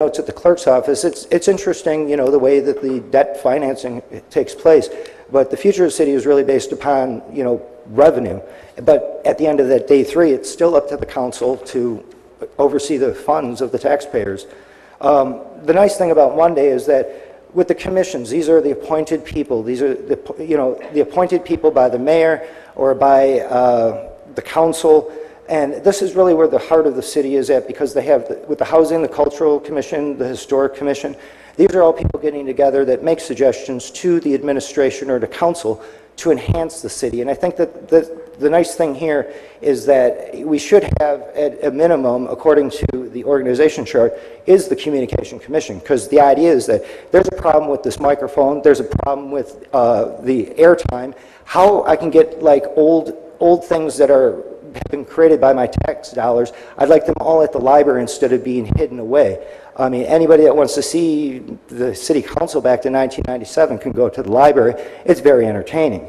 notes at the clerk's office, it's interesting, you know, the way that the debt financing takes place, but the future of the city is really based upon, you know, revenue. But at the end of that day three, it's still up to the council to oversee the funds of the taxpayers. The nice thing about Monday is that with the commissions, these are the appointed people. These are the, you know, the appointed people by the mayor or by the council. And this is really where the heart of the city is at, because they have, with the housing, the cultural commission, the historic commission, these are all people getting together that make suggestions to the administration or the council to enhance the city. And I think that the nice thing here is that we should have, at a minimum, according to the organization chart, is the communication commission, because the idea is that there's a problem with this microphone, there's a problem with the airtime, how I can get like old things that have been created by my tax dollars, I'd like them all at the library instead of being hidden away. I mean, anybody that wants to see the city council back to 1997 can go to the library. It's very entertaining.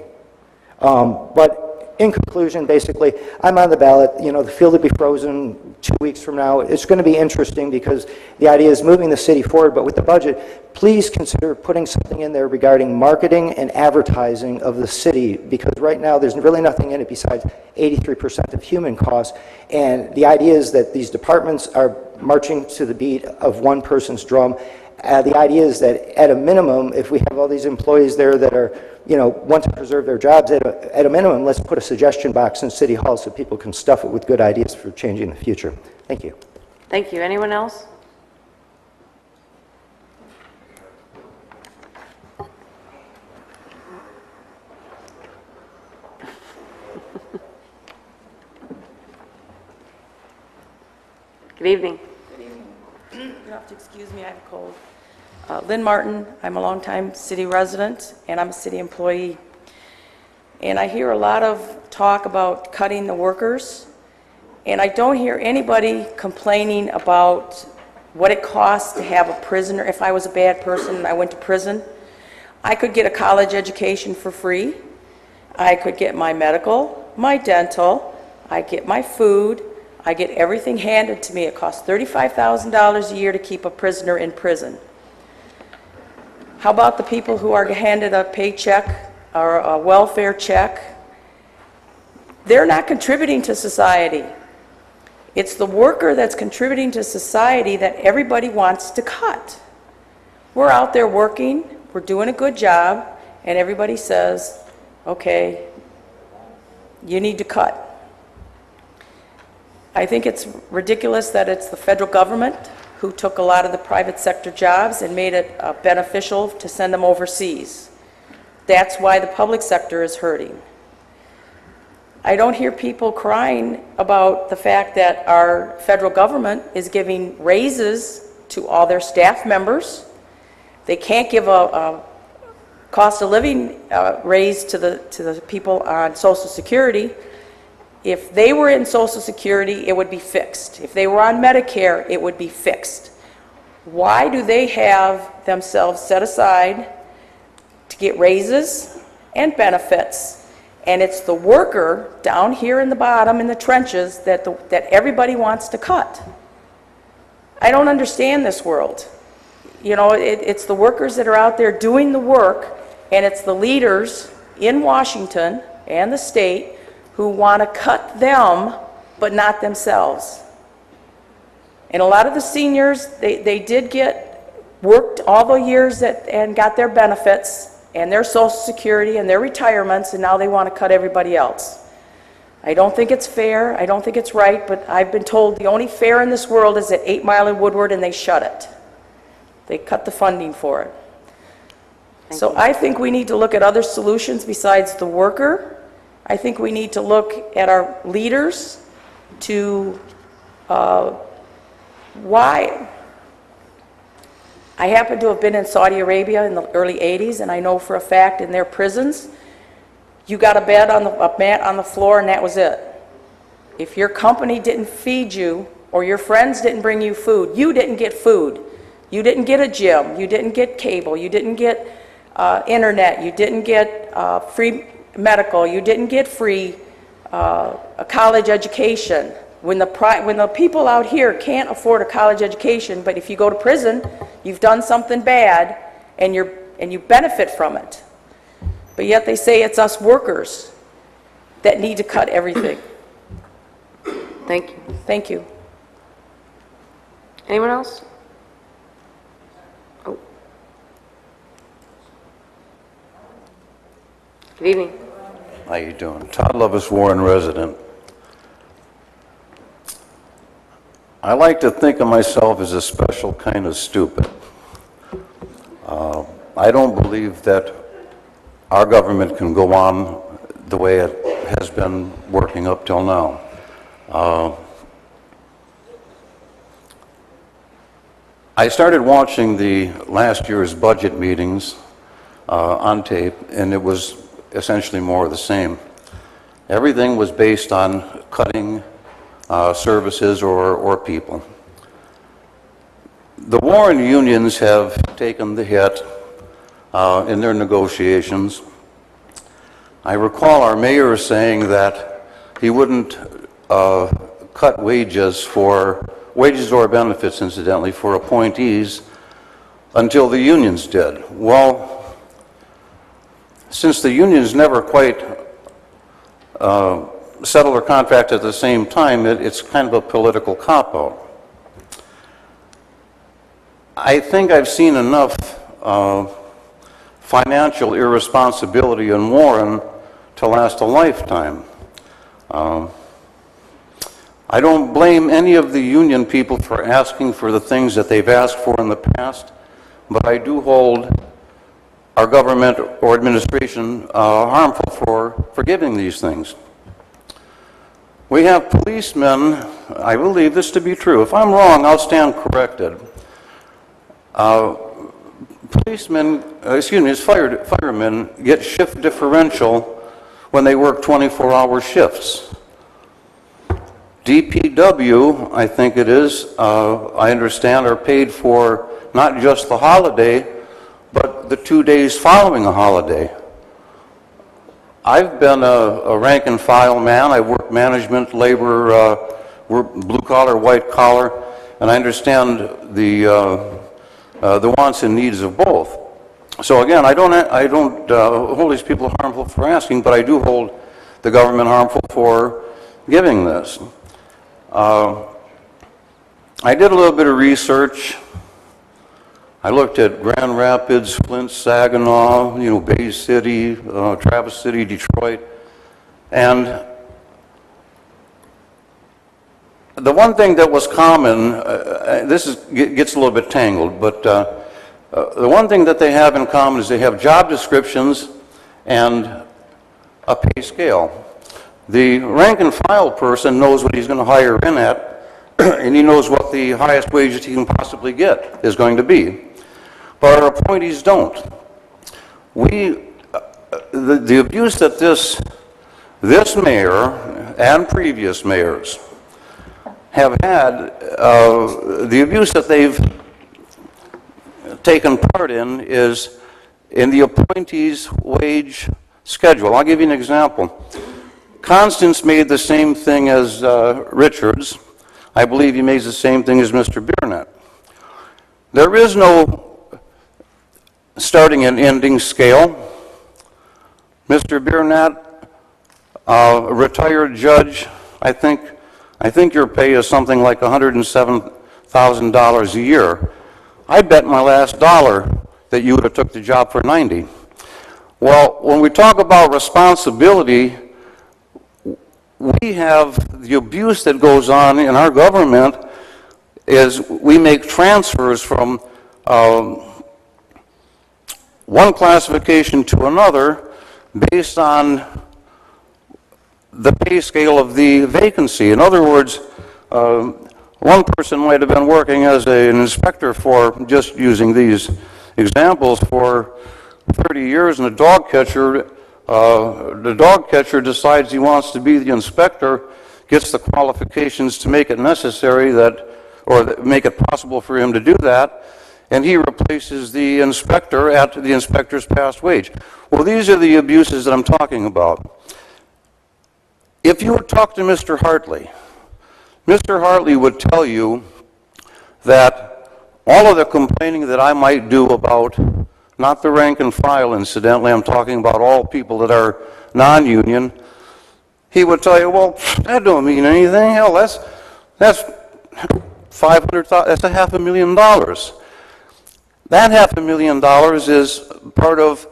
But in conclusion, basically, I'm on the ballot. You know, the field will be frozen 2 weeks from now. It's going to be interesting because the idea is moving the city forward, but with the budget, please consider putting something in there regarding marketing and advertising of the city, because right now there's really nothing in it besides 83% of human costs. And the idea is that these departments are marching to the beat of one person's drum. The idea is that at a minimum, if we have all these employees there that are, you know, want to preserve their jobs, at a minimum, let's put a suggestion box in City Hall so people can stuff it with good ideas for changing the future. Thank you. Thank you. Anyone else? Good evening. Good evening. You have to excuse me, I have a cold. Lynn Martin, I'm a longtime city resident and I'm a city employee. And I hear a lot of talk about cutting the workers, and I don't hear anybody complaining about what it costs to have a prisoner. If I was a bad person and I went to prison, I could get a college education for free. I could get my medical, my dental, I get my food, I get everything handed to me. It costs $35,000 a year to keep a prisoner in prison. How about the people who are handed a paycheck or a welfare check? They're not contributing to society. It's the worker that's contributing to society that everybody wants to cut. We're out there working, we're doing a good job, and everybody says, okay, you need to cut. I think it's ridiculous that it's the federal government who took a lot of the private sector jobs and made it beneficial to send them overseas. That's why the public sector is hurting. I don't hear people crying about the fact that our federal government is giving raises to all their staff members. They can't give a cost of living raise to the people on Social Security. If they were in Social Security, it would be fixed. If they were on Medicare, it would be fixed. Why do they have themselves set aside to get raises and benefits? And it's the worker down here in the bottom in the trenches that everybody wants to cut. I don't understand this world. You know, it's the workers that are out there doing the work, and it's the leaders in Washington and the state who want to cut them, but not themselves. And a lot of the seniors, they did get worked all the years and got their benefits and their Social Security and their retirements, and now they want to cut everybody else. I don't think it's fair, I don't think it's right, but I've been told the only fair in this world is at 8 Mile and Woodward, and they shut it. They cut the funding for it. So I think we need to look at other solutions besides the worker. I think we need to look at our leaders to why. I happen to have been in Saudi Arabia in the early 80s, and I know for a fact in their prisons, you got a mat on the floor, and that was it. If your company didn't feed you or your friends didn't bring you food, you didn't get food. You didn't get a gym. You didn't get cable. You didn't get internet. You didn't get free medical. You didn't get free a college education. When the people out here can't afford a college education, but if you go to prison, you've done something bad, and you benefit from it. But yet they say it's us workers that need to cut everything. Thank you. Thank you. Anyone else? Oh. Good evening. How you doing? Todd Lovis, Warren resident. I like to think of myself as a special kind of stupid. I don't believe that our government can go on the way it has been working up till now. I started watching the last year's budget meetings on tape, and it was essentially more of the same. Everything was based on cutting services or people. The Warren unions have taken the hit in their negotiations. I recall our mayor saying that he wouldn't cut wages or benefits, incidentally, for appointees until the unions did. Well, since the unions never quite settle their contract at the same time, it's kind of a political cop-out. I think I've seen enough financial irresponsibility in Warren to last a lifetime. I don't blame any of the union people for asking for the things that they've asked for in the past, but I do hold our government or administration harmful for giving these things. We have policemen, I believe this to be true. If I'm wrong, I'll stand corrected. Firemen get shift differential when they work 24-hour shifts. DPW, I think it is, I understand, are paid for not just the holiday, but the 2 days following a holiday. I've been a rank and file man. I worked management, labor, blue collar, white collar, and I understand the wants and needs of both. So again, I don't hold these people harmful for asking, but I do hold the government harmful for giving this. I did a little bit of research. I looked at Grand Rapids, Flint, Saginaw, Bay City, Traverse City, Detroit, and the one thing that was common, gets a little bit tangled, but the one thing that they have in common is they have job descriptions and a pay scale. The rank and file person knows what he's going to hire in at, and he knows what the highest wages he can possibly get is going to be. But our appointees don't. The abuse that this mayor and previous mayors have had, the abuse that they've taken part in is in the appointees' wage schedule. I'll give you an example. Constance made the same thing as Richards. I believe he made the same thing as Mr. Burnett. There is no starting and ending scale. Mr. Burnett, a retired judge, I think your pay is something like $107,000 a year. I bet my last dollar that you would have took the job for 90. Well, when we talk about responsibility, we have the abuse that goes on in our government is we make transfers from one classification to another based on the pay scale of the vacancy. In other words, one person might have been working as an inspector for, just using these examples, for 30 years, and the dog catcher decides he wants to be the inspector, gets the qualifications to make it necessary make it possible for him to do that, and he replaces the inspector at the inspector's past wage. Well, these are the abuses that I'm talking about. If you would talk to Mr. Hartley, Mr. Hartley would tell you that all of the complaining that I might do about, not the rank and file incidentally, I'm talking about all people that are non-union, he would tell you, well, that don't mean anything. Hell, that's $500,000, that's $500,000. That $500,000 is part of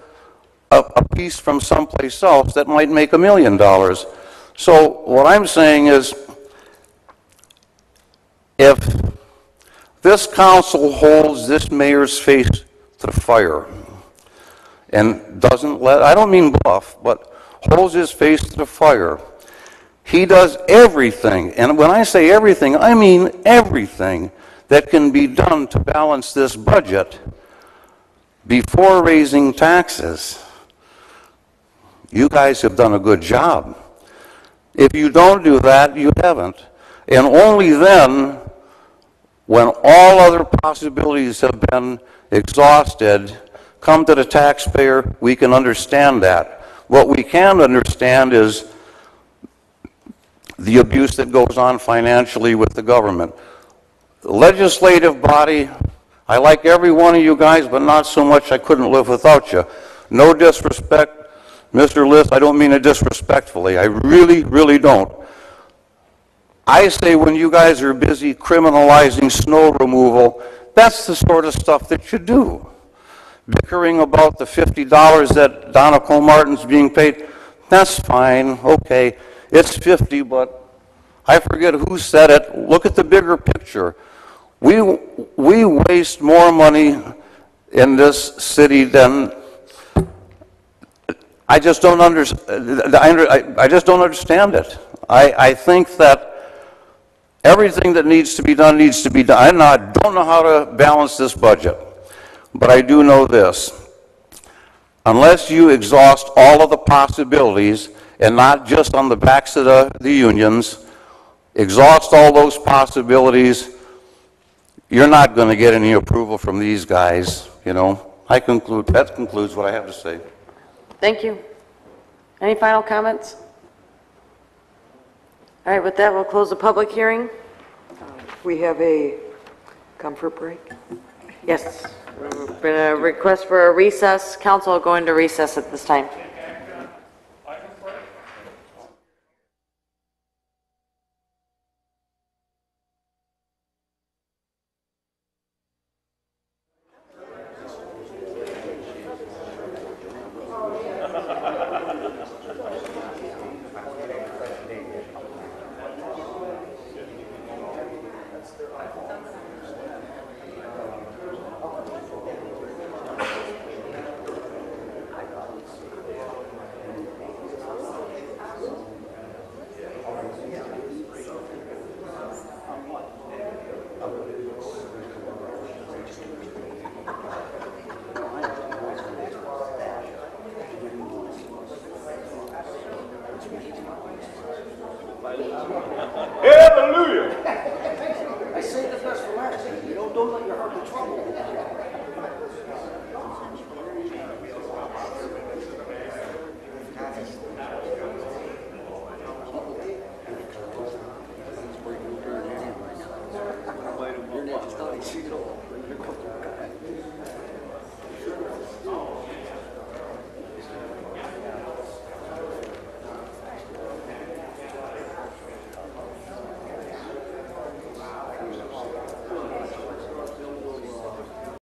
a piece from someplace else that might make $1 million. So what I'm saying is, if this council holds this mayor's face to the fire and doesn't let, I don't mean bluff, but holds his face to the fire, he does everything, and when I say everything, I mean everything that can be done to balance this budget before raising taxes. You guys have done a good job. If you don't do that, you haven't. And only then, when all other possibilities have been exhausted, come to the taxpayer, we can understand that. What we can't understand is the abuse that goes on financially with the government. The legislative body, I like every one of you guys, but not so much I couldn't live without you. No disrespect, Mr. List, I don't mean it disrespectfully. I really, really don't. I say when you guys are busy criminalizing snow removal, that's the sort of stuff that you do. Bickering about the $50 that Donna Colmartin's being paid, that's fine, okay. It's 50, but I forget who said it. Look at the bigger picture. We waste more money in this city than I just don't understand. I just don't understand it. I think that everything that needs to be done needs to be done. I don't know how to balance this budget, but I do know this. Unless you exhaust all of the possibilities, and not just on the backs of the unions, exhaust all those possibilities, you're not going to get any approval from these guys, you know. That concludes what I have to say. Thank you. Any final comments? All right, with that, we'll close the public hearing. We have a comfort break. Yes, there's been a request for a recess. Council will go into recess at this time. Hallelujah! I say the best for last. You know, don't let your heart be troubled.